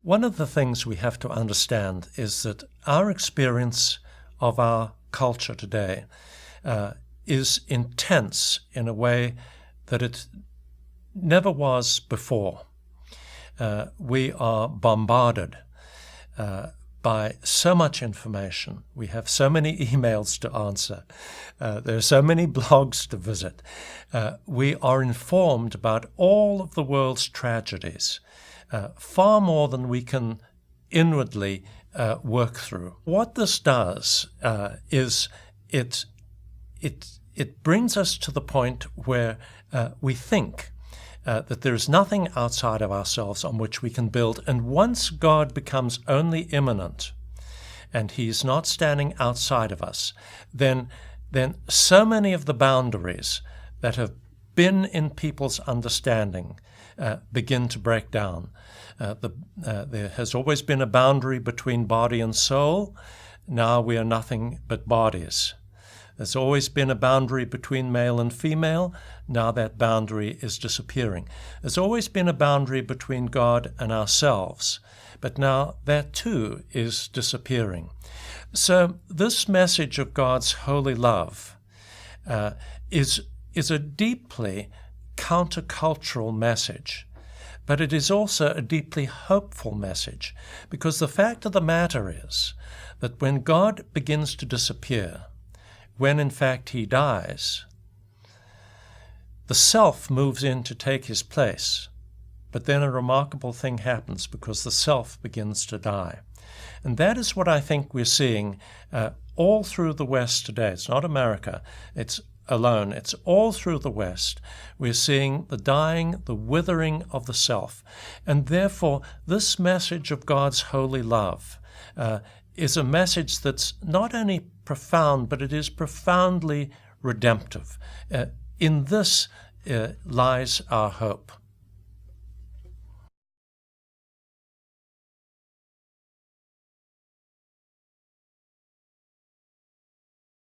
One of the things we have to understand is that our experience of our culture today is intense in a way that it never was before. We are bombarded by so much information. We have so many emails to answer. There are so many blogs to visit. We are informed about all of the world's tragedies, far more than we can inwardly work through. What this does is it brings us to the point where we think that there is nothing outside of ourselves on which we can build. And once God becomes only immanent, and He's not standing outside of us, then so many of the boundaries that have been in people's understanding begin to break down. There has always been a boundary between body and soul. Now we are nothing but bodies. There's always been a boundary between male and female. Now that boundary is disappearing. There's always been a boundary between God and ourselves, but now that too is disappearing. So this message of God's holy love is a deeply countercultural message, but it is also a deeply hopeful message, because the fact of the matter is that when God begins to disappear, when in fact He dies, the self moves in to take His place. But then a remarkable thing happens because the self begins to die. And that is what I think we're seeing all through the West today. It's not America, it's alone. It's all through the West. We're seeing the dying, the withering of the self. And therefore, this message of God's holy love is a message that's not only profound, but it is profoundly redemptive. In this lies our hope.